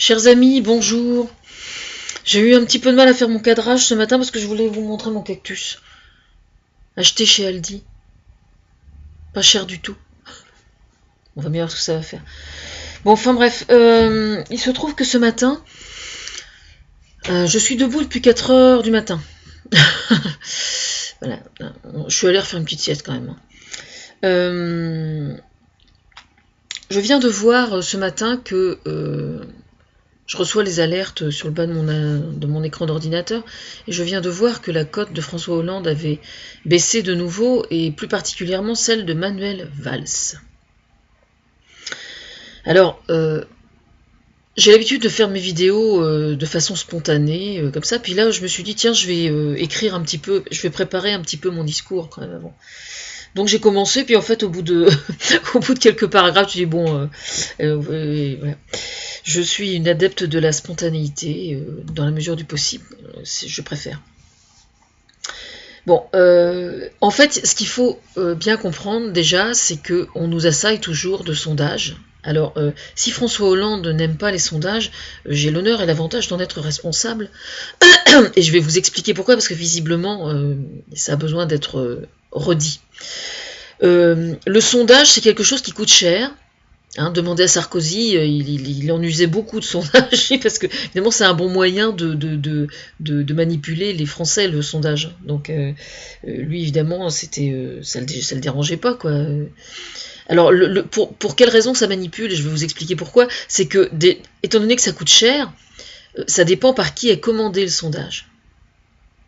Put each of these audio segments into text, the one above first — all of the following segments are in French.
Chers amis, bonjour. J'ai eu un petit peu de mal à faire mon cadrage ce matin parce que je voulais vous montrer mon cactus. Acheté chez Aldi. Pas cher du tout. On va bien voir ce que ça va faire. Bon, enfin bref, il se trouve que ce matin, je suis debout depuis 4 heures du matin. Voilà, je suis allée refaire une petite sieste quand même. Je viens de voir ce matin que je reçois les alertes sur le bas de mon écran d'ordinateur et je viens de voir que la cote de François Hollande avait baissé de nouveau et plus particulièrement celle de Manuel Valls. Alors, j'ai l'habitude de faire mes vidéos de façon spontanée, comme ça, puis là je me suis dit tiens je vais écrire un petit peu, je vais préparer un petit peu mon discours quand même avant. Donc j'ai commencé, puis en fait au bout de au bout de quelques paragraphes, je dis bon, voilà. Je suis une adepte de la spontanéité, dans la mesure du possible, je préfère. Bon, en fait, ce qu'il faut bien comprendre déjà, c'est qu'on nous assaille toujours de sondages. Alors, si François Hollande n'aime pas les sondages, j'ai l'honneur et l'avantage d'en être responsable. Et je vais vous expliquer pourquoi, parce que visiblement, ça a besoin d'être redit. Le sondage, c'est quelque chose qui coûte cher. Hein, demandez à Sarkozy, il en usait beaucoup de sondage, parce que évidemment c'est un bon moyen de manipuler les Français, le sondage. Donc lui évidemment ça le dérangeait pas quoi. Alors pour quelle raison ça manipule, je vais vous expliquer pourquoi. C'est que étant donné que ça coûte cher, ça dépend par qui est commandé le sondage.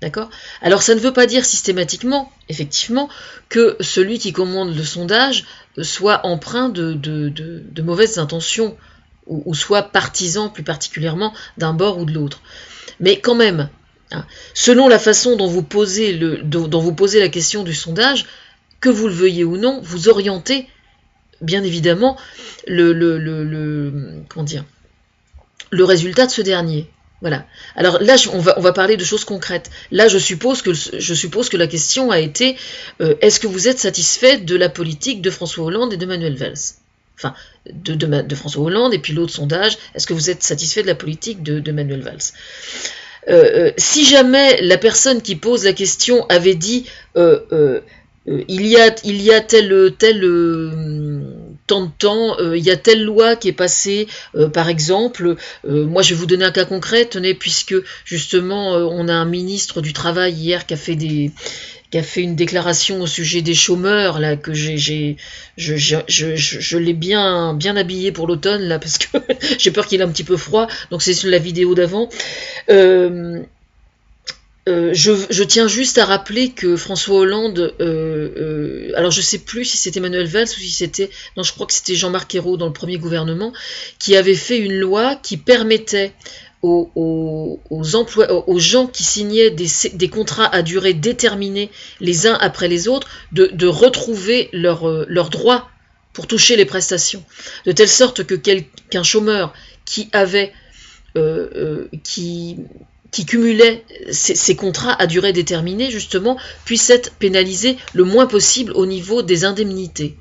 D'accord ? Alors ça ne veut pas dire systématiquement, effectivement, que celui qui commande le sondage soit empreint de mauvaises intentions, ou soit partisan plus particulièrement d'un bord ou de l'autre. Mais quand même, hein, selon la façon dont vous posez la question du sondage, que vous le veuillez ou non, vous orientez bien évidemment comment dire, le résultat de ce dernier. Voilà. Alors là, on va parler de choses concrètes. Là, je suppose que la question a été est-ce que vous êtes satisfait de la politique de François Hollande et de Manuel Valls ? Enfin, de François Hollande et puis l'autre sondage, est-ce que vous êtes satisfait de la politique de Manuel Valls ? Si jamais la personne qui pose la question avait dit il y a tel tant de temps, il y a telle loi qui est passée, par exemple, moi je vais vous donner un cas concret, tenez, puisque justement on a un ministre du Travail hier qui a fait une déclaration au sujet des chômeurs, là, que je l'ai bien habillé pour l'automne, là, parce que j'ai peur qu'il ait un petit peu froid, donc c'est sur la vidéo d'avant. Je tiens juste à rappeler que François Hollande, alors je sais plus si c'était Manuel Valls ou si c'était, non, je crois que c'était Jean-Marc Ayrault dans le premier gouvernement, qui avait fait une loi qui permettait aux gens qui signaient des contrats à durée déterminée les uns après les autres de retrouver leurs droits pour toucher les prestations, de telle sorte que qu'un chômeur qui avait qui cumulait ces contrats à durée déterminée, justement, puisse être pénalisé le moins possible au niveau des indemnités.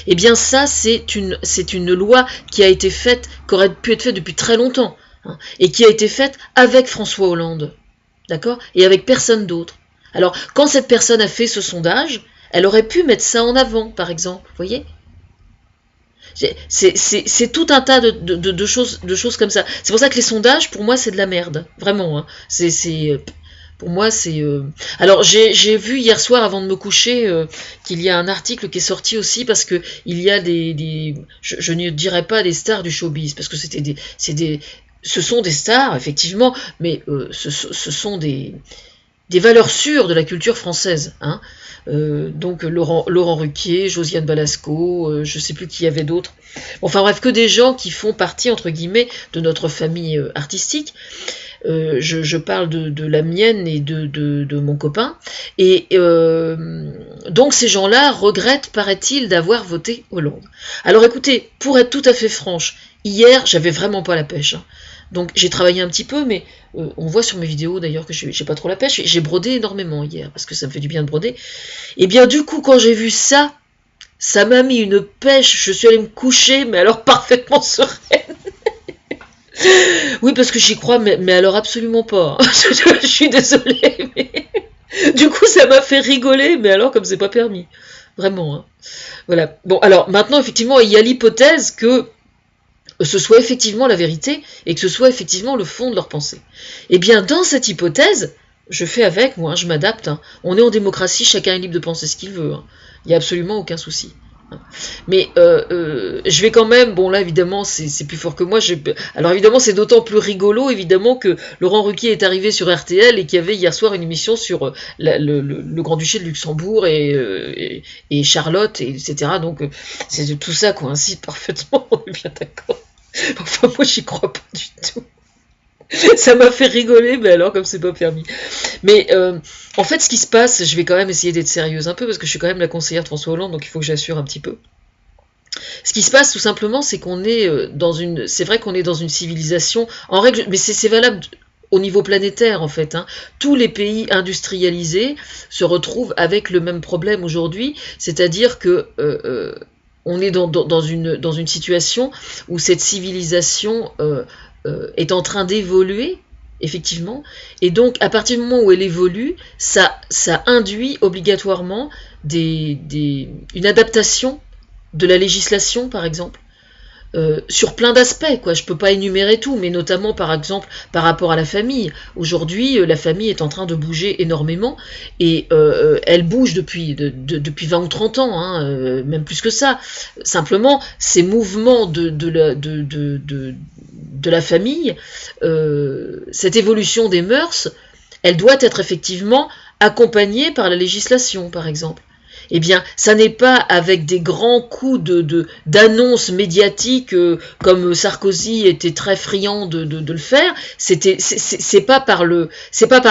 Eh bien ça, c'est une loi qui a été faite, qui aurait pu être faite depuis très longtemps, hein, et qui a été faite avec François Hollande, d'accord, et avec personne d'autre. Alors, quand cette personne a fait ce sondage, elle aurait pu mettre ça en avant, par exemple, vous voyez ? C'est tout un tas de choses comme ça. C'est pour ça que les sondages, pour moi, c'est de la merde. Vraiment. Hein. Pour moi, c'est... Alors, j'ai vu hier soir, avant de me coucher, qu'il y a un article qui est sorti aussi, parce que il y a je ne dirais pas des stars du showbiz, parce que ce sont des stars, effectivement, mais ce sont des valeurs sûres de la culture française, hein. Donc Laurent Ruquier, Josiane Balasco, je sais plus qui y avait d'autres. Enfin bref, que des gens qui font partie, entre guillemets, de notre famille artistique. Je parle de la mienne et de mon copain. Et donc ces gens-là regrettent, paraît-il, d'avoir voté Hollande. Alors écoutez, pour être tout à fait franche, hier, j'avais vraiment pas la pêche. Hein. Donc j'ai travaillé un petit peu, mais on voit sur mes vidéos d'ailleurs que j'ai pas trop la pêche. J'ai brodé énormément hier, parce que ça me fait du bien de broder. Et bien du coup, quand j'ai vu ça, ça m'a mis une pêche. Je suis allée me coucher, mais alors parfaitement sereine. Oui, parce que j'y crois, mais alors absolument pas. Je suis désolée, mais du coup, ça m'a fait rigoler, mais alors comme c'est pas permis. Vraiment, hein. Voilà. Bon, alors maintenant, effectivement, il y a l'hypothèse que ce soit effectivement la vérité et que ce soit effectivement le fond de leur pensée. Eh bien, dans cette hypothèse, je fais avec, moi, je m'adapte. Hein. On est en démocratie, chacun est libre de penser ce qu'il veut. Hein. Il n'y a absolument aucun souci. Mais je vais quand même, bon là évidemment c'est plus fort que moi, alors évidemment c'est d'autant plus rigolo évidemment que Laurent Ruquier est arrivé sur RTL et qu'il y avait hier soir une émission sur le Grand-Duché de Luxembourg et Charlotte, etc. Donc tout ça coïncide parfaitement, on est bien d'accord. Enfin moi j'y crois pas du tout. Ça m'a fait rigoler, mais alors comme c'est pas permis. Mais en fait, ce qui se passe, je vais quand même essayer d'être sérieuse un peu, parce que je suis quand même la conseillère de François Hollande, donc il faut que j'assure un petit peu. Ce qui se passe tout simplement, c'est qu'on est c'est vrai qu'on est dans une civilisation, en règle, mais c'est valable au niveau planétaire en fait. Hein. Tous les pays industrialisés se retrouvent avec le même problème aujourd'hui, c'est-à-dire que on est dans une situation où cette civilisation est en train d'évoluer, effectivement, et donc à partir du moment où elle évolue, ça induit obligatoirement une adaptation de la législation, par exemple, sur plein d'aspects, quoi. Je peux pas énumérer tout, mais notamment, par exemple, par rapport à la famille. Aujourd'hui, la famille est en train de bouger énormément, et elle bouge depuis 20 ou 30 ans, hein, même plus que ça. Simplement, ces mouvements de la famille, cette évolution des mœurs, elle doit être effectivement accompagnée par la législation, par exemple. Eh bien, ça n'est pas avec des grands coups d'annonces médiatiques comme Sarkozy était très friand de le faire. C'est pas par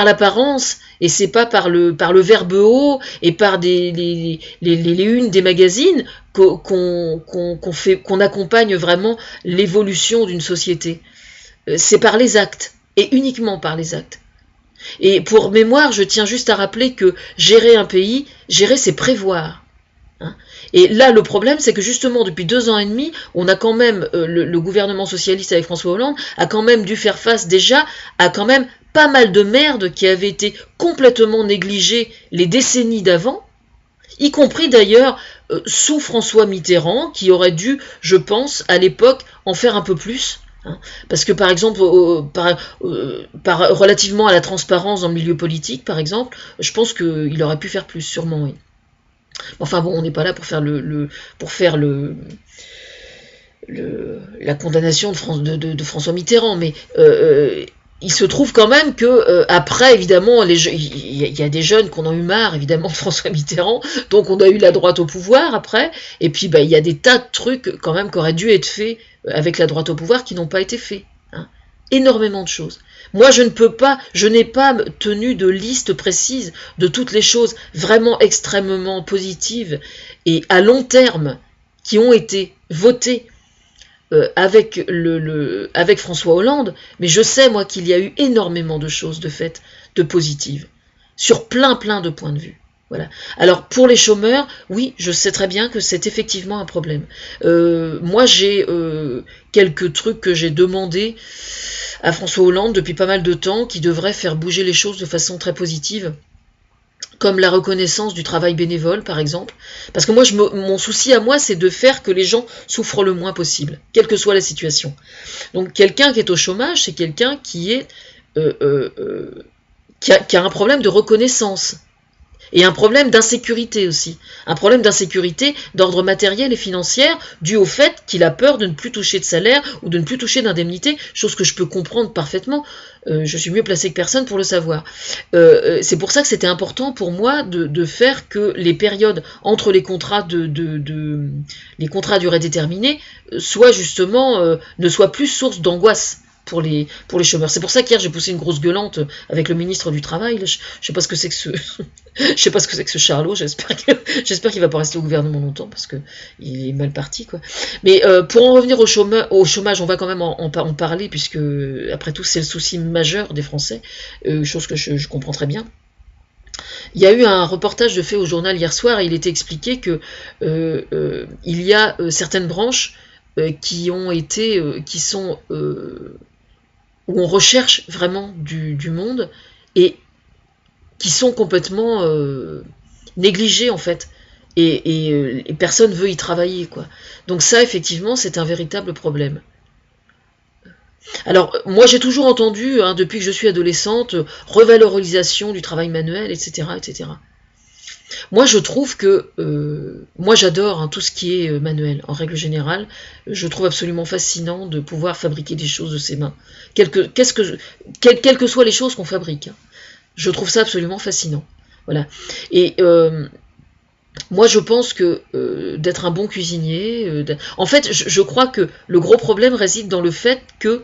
l'apparence et c'est pas par le verbe haut et par les unes des magazines qu'on accompagne vraiment l'évolution d'une société. C'est par les actes et uniquement par les actes. Et pour mémoire, je tiens juste à rappeler que gérer un pays, gérer, c'est prévoir. Hein. Et là, le problème, c'est que justement, depuis 2 ans et demi, on a quand même, le gouvernement socialiste avec François Hollande, a quand même dû faire face déjà à quand même pas mal de merde qui avait été complètement négligée les décennies d'avant, y compris d'ailleurs sous François Mitterrand, qui aurait dû, je pense, à l'époque, en faire un peu plus. Parce que par exemple, relativement à la transparence dans le milieu politique, par exemple, je pense qu'il aurait pu faire plus, sûrement, oui. Enfin bon, on n'est pas là pour faire la condamnation de François Mitterrand, mais il se trouve quand même que après, évidemment, il y a des jeunes qui en ont eu marre, évidemment, de François Mitterrand, donc on a eu la droite au pouvoir après, et puis il y a des tas de trucs quand même qui auraient dû être faits avec la droite au pouvoir qui n'ont pas été faits. Hein. Énormément de choses. Moi, je n'ai pas tenu de liste précise de toutes les choses vraiment extrêmement positives et à long terme qui ont été votées avec François Hollande, mais je sais, moi, qu'il y a eu énormément de choses de fait, de positives, sur plein de points de vue. Voilà. Alors, pour les chômeurs, oui, je sais très bien que c'est effectivement un problème. Moi, j'ai quelques trucs que j'ai demandé à François Hollande depuis pas mal de temps, qui devraient faire bouger les choses de façon très positive, comme la reconnaissance du travail bénévole, par exemple. Parce que moi, mon souci à moi, c'est de faire que les gens souffrent le moins possible, quelle que soit la situation. Donc, quelqu'un qui est au chômage, c'est quelqu'un qui a un problème de reconnaissance. Et un problème d'insécurité aussi. Un problème d'insécurité d'ordre matériel et financier dû au fait qu'il a peur de ne plus toucher de salaire ou de ne plus toucher d'indemnité, chose que je peux comprendre parfaitement. Je suis mieux placée que personne pour le savoir. C'est pour ça que c'était important pour moi de faire que les périodes entre les contrats les contrats à durée déterminée soient justement ne soient plus source d'angoisse pour les chômeurs. C'est pour ça qu'hier j'ai poussé une grosse gueulante avec le ministre du Travail. Je sais pas ce que c'est que ce Charlot. J'espère qu'il va pas rester au gouvernement longtemps parce que il est mal parti, quoi. Mais pour en revenir au chômage, on va quand même en parler puisque après tout c'est le souci majeur des Français, chose que je comprends très bien. Il y a eu un reportage de fait au journal hier soir et il était expliqué que il y a certaines branches qui sont où on recherche vraiment du monde, et qui sont complètement négligés en fait. Et personne veut y travailler, quoi. Donc ça, effectivement, c'est un véritable problème. Alors, moi, j'ai toujours entendu, hein, depuis que je suis adolescente, revalorisation du travail manuel, etc., etc. Moi, je trouve que, moi, j'adore, hein, tout ce qui est manuel, en règle générale. Je trouve absolument fascinant de pouvoir fabriquer des choses de ses mains, quelles que soient les choses qu'on fabrique, hein. Je trouve ça absolument fascinant. Voilà. Et moi, je pense que d'être un bon cuisinier, en fait, je crois que le gros problème réside dans le fait que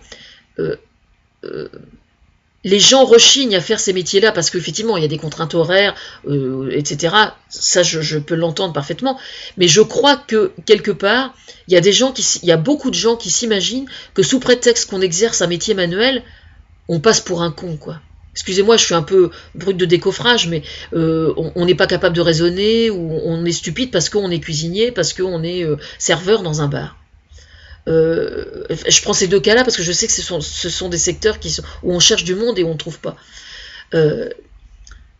euh, euh, les gens rechignent à faire ces métiers-là parce qu'effectivement, il y a des contraintes horaires, etc. Ça, je peux l'entendre parfaitement. Mais je crois que, quelque part, il y a beaucoup de gens qui s'imaginent que sous prétexte qu'on exerce un métier manuel, on passe pour un con, quoi. Excusez-moi, je suis un peu brute de décoffrage, mais on n'est pas capable de raisonner, ou on est stupide parce qu'on est cuisinier, parce qu'on est serveur dans un bar. Je prends ces deux cas-là parce que je sais que ce sont des secteurs où on cherche du monde et on ne trouve pas. Euh,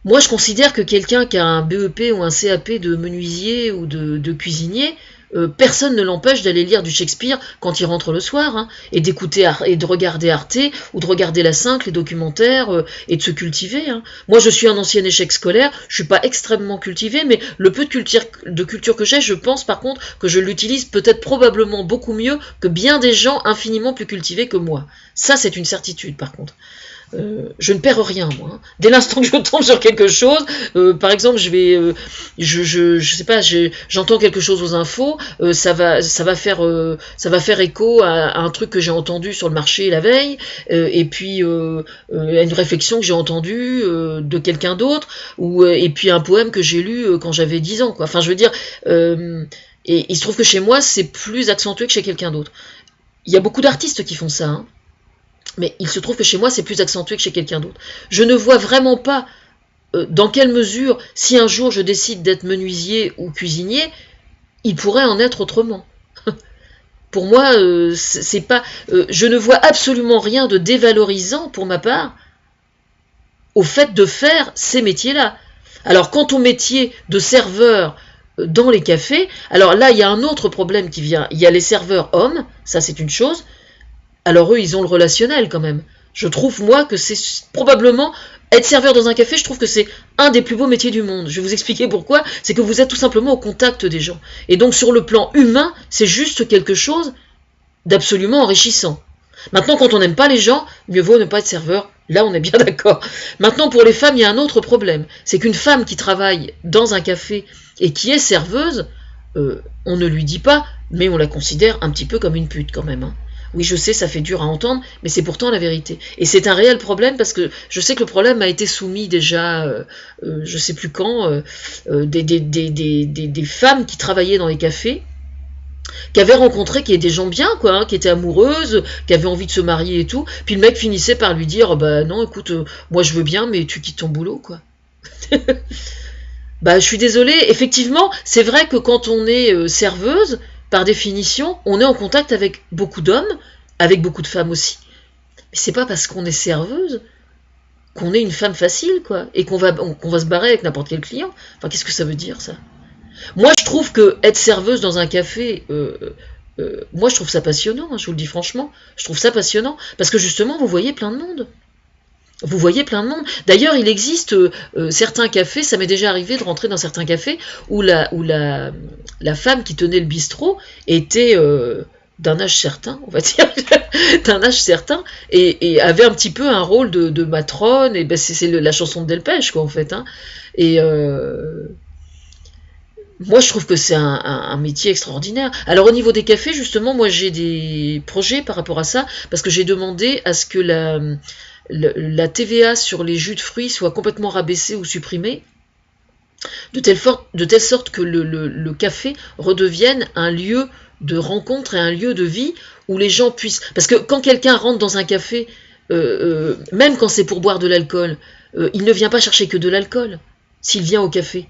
Moi, je considère que quelqu'un qui a un BEP ou un CAP de menuisier ou de cuisinier, personne ne l'empêche d'aller lire du Shakespeare quand il rentre le soir, hein, et d'écouter et de regarder Arte ou de regarder la 5, les documentaires, et de se cultiver, hein. Moi, je suis un ancien échec scolaire, je suis pas extrêmement cultivé, mais le peu de culture que j'ai, je pense par contre que je l'utilise peut-être probablement beaucoup mieux que bien des gens infiniment plus cultivés que moi. Ça, c'est une certitude par contre. Je ne perds rien, moi, hein. Dès l'instant que je tombe sur quelque chose, par exemple, je sais pas, j'entends quelque chose aux infos, ça va faire écho à un truc que j'ai entendu sur le marché la veille, et puis à une réflexion que j'ai entendue de quelqu'un d'autre, et puis un poème que j'ai lu quand j'avais 10 ans, quoi. Enfin, je veux dire, et il se trouve que chez moi, c'est plus accentué que chez quelqu'un d'autre. Il y a beaucoup d'artistes qui font ça, hein. Mais il se trouve que chez moi, c'est plus accentué que chez quelqu'un d'autre. Je ne vois vraiment pas dans quelle mesure, si un jour je décide d'être menuisier ou cuisinier, il pourrait en être autrement. Pour moi, c'est pas, je ne vois absolument rien de dévalorisant pour ma part au fait de faire ces métiers-là. Alors, quant au métier de serveur dans les cafés, alors là, il y a un autre problème qui vient. Il y a les serveurs hommes, ça c'est une chose. Alors eux, ils ont le relationnel quand même. Je trouve, moi, que c'est probablement... Être serveur dans un café, je trouve que c'est un des plus beaux métiers du monde. Je vais vous expliquer pourquoi. C'est que vous êtes tout simplement au contact des gens. Et donc, sur le plan humain, c'est juste quelque chose d'absolument enrichissant. Maintenant, quand on n'aime pas les gens, mieux vaut ne pas être serveur. Là, on est bien d'accord. Maintenant, pour les femmes, il y a un autre problème. C'est qu'une femme qui travaille dans un café et qui est serveuse, on ne lui dit pas, mais on la considère un petit peu comme une pute quand même, hein. Oui, je sais, ça fait dur à entendre, mais c'est pourtant la vérité. Et c'est un réel problème parce que je sais que le problème a été soumis déjà, je sais plus quand, des femmes qui travaillaient dans les cafés, qui avaient rencontré, qui étaient des gens bien, quoi, hein, qui étaient amoureuses, qui avaient envie de se marier et tout. Puis le mec finissait par lui dire, bah non, écoute, moi je veux bien, mais tu quittes ton boulot, quoi. Bah, je suis désolée, effectivement, c'est vrai que quand on est serveuse, par définition, on est en contact avec beaucoup d'hommes, avec beaucoup de femmes aussi. Mais c'est pas parce qu'on est serveuse qu'on est une femme facile, quoi, et qu'on va se barrer avec n'importe quel client. Enfin, qu'est-ce que ça veut dire, ça? Moi, je trouve que être serveuse dans un café, moi, je trouve ça passionnant, hein, je vous le dis franchement. Je trouve ça passionnant, parce que justement, vous voyez plein de monde. Vous voyez plein de monde. D'ailleurs, il existe certains cafés, ça m'est déjà arrivé de rentrer dans certains cafés où la femme qui tenait le bistrot était d'un âge certain, on va dire, d'un âge certain, et avait un petit peu un rôle de matrone, et ben c'est la chanson de Delpech, quoi, en fait, hein. Et moi, je trouve que c'est un métier extraordinaire. Alors, au niveau des cafés, justement, moi, j'ai des projets par rapport à ça, parce que j'ai demandé à ce que la TVA sur les jus de fruits soit complètement rabaissée ou supprimée, de telle sorte que le café redevienne un lieu de rencontre et un lieu de vie où les gens puissent... Parce que quand quelqu'un rentre dans un café, même quand c'est pour boire de l'alcool, il ne vient pas chercher que de l'alcool, s'il vient au café.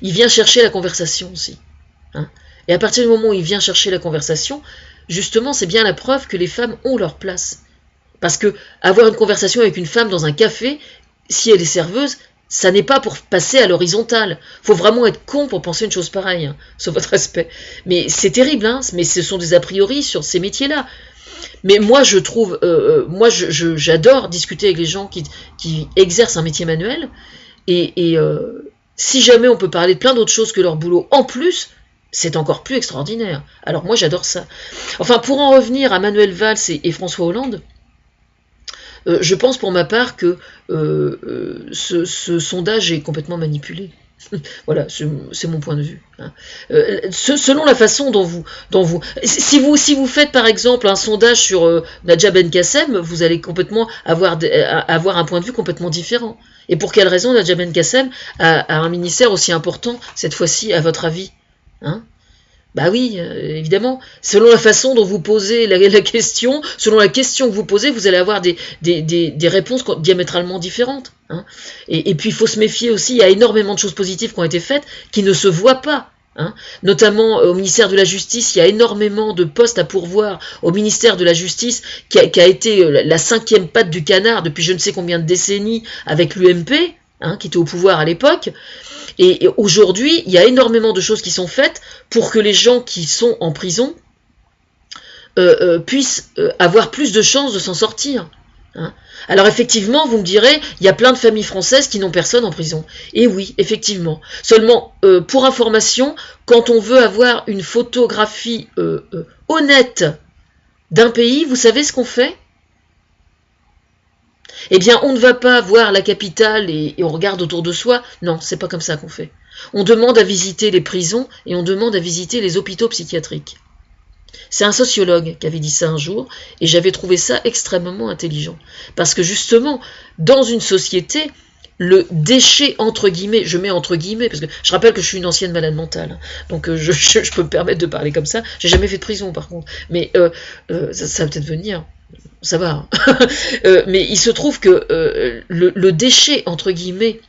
Il vient chercher la conversation aussi, hein. Et à partir du moment où il vient chercher la conversation, justement, c'est bien la preuve que les femmes ont leur place. Parce que avoir une conversation avec une femme dans un café, si elle est serveuse, ça n'est pas pour passer à l'horizontale. Faut vraiment être con pour penser une chose pareille, hein, sauf votre respect. Mais c'est terrible, hein, mais ce sont des a priori sur ces métiers-là. Mais moi, je trouve, j'adore discuter avec les gens qui exercent un métier manuel, et si jamais on peut parler de plein d'autres choses que leur boulot en plus, c'est encore plus extraordinaire. Alors moi, j'adore ça. Enfin, pour en revenir à Manuel Valls et François Hollande, je pense pour ma part que ce sondage est complètement manipulé. Voilà, c'est mon point de vue. Hein. Selon la façon dont si vous faites par exemple un sondage sur Nadja Ben-Kassem, vous allez complètement avoir un point de vue complètement différent. Et pour quelle raison Nadja Ben-Kassem a un ministère aussi important cette fois-ci, à votre avis, hein? Bah oui, évidemment. Selon la façon dont vous posez la question, selon la question que vous posez, vous allez avoir des réponses diamétralement différentes. Hein. Et puis il faut se méfier aussi, il y a énormément de choses positives qui ont été faites qui ne se voient pas. Hein. Notamment au ministère de la Justice, il y a énormément de postes à pourvoir au ministère de la Justice qui a été la 5e patte du canard depuis je ne sais combien de décennies avec l'UMP, hein, qui était au pouvoir à l'époque. Et aujourd'hui, il y a énormément de choses qui sont faites pour que les gens qui sont en prison puissent avoir plus de chances de s'en sortir. Hein. Alors effectivement, vous me direz, il y a plein de familles françaises qui n'ont personne en prison. Et oui, effectivement. Seulement, pour information, quand on veut avoir une photographie honnête d'un pays, vous savez ce qu'on fait ? Eh bien, on ne va pas voir la capitale et on regarde autour de soi. Non, c'est pas comme ça qu'on fait. On demande à visiter les prisons et on demande à visiter les hôpitaux psychiatriques. C'est un sociologue qui avait dit ça un jour et j'avais trouvé ça extrêmement intelligent. Parce que justement, dans une société, le déchet, entre guillemets, je mets entre guillemets, parce que je rappelle que je suis une ancienne malade mentale, donc je peux me permettre de parler comme ça. J'ai jamais fait de prison par contre, mais ça va peut-être venir. Ça va. Mais il se trouve que le déchet, entre guillemets,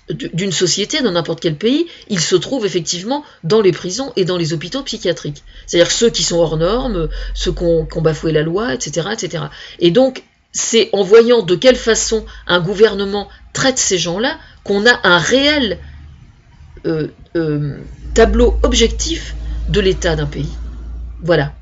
d'une société, dans n'importe quel pays, il se trouve effectivement dans les prisons et dans les hôpitaux psychiatriques. C'est-à-dire ceux qui sont hors normes, ceux qui ont bafoué la loi, etc., etc. Et donc, c'est en voyant de quelle façon un gouvernement traite ces gens-là qu'on a un réel tableau objectif de l'état d'un pays. Voilà.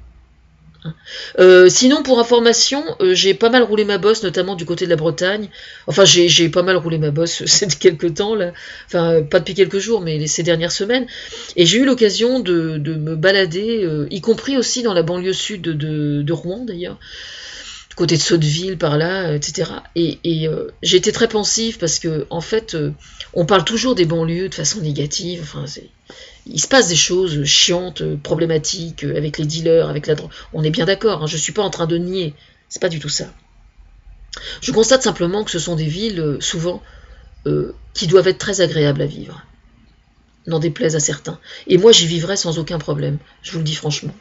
Sinon, pour information, j'ai pas mal roulé ma bosse, notamment du côté de la Bretagne. Enfin, j'ai pas mal roulé ma bosse ces quelques temps, là. Enfin, pas depuis quelques jours, mais ces dernières semaines. Et j'ai eu l'occasion de me balader, y compris aussi dans la banlieue sud de Rouen, d'ailleurs, du côté de Sotteville, par là, etc. Et j'ai été très pensive parce que, en fait, on parle toujours des banlieues de façon négative. Enfin, il se passe des choses chiantes, problématiques, avec les dealers, avec la drogue. On est bien d'accord, hein, je ne suis pas en train de nier, c'est pas du tout ça. Je constate simplement que ce sont des villes, souvent, qui doivent être très agréables à vivre. N'en déplaise à certains. Et moi, j'y vivrais sans aucun problème, je vous le dis franchement.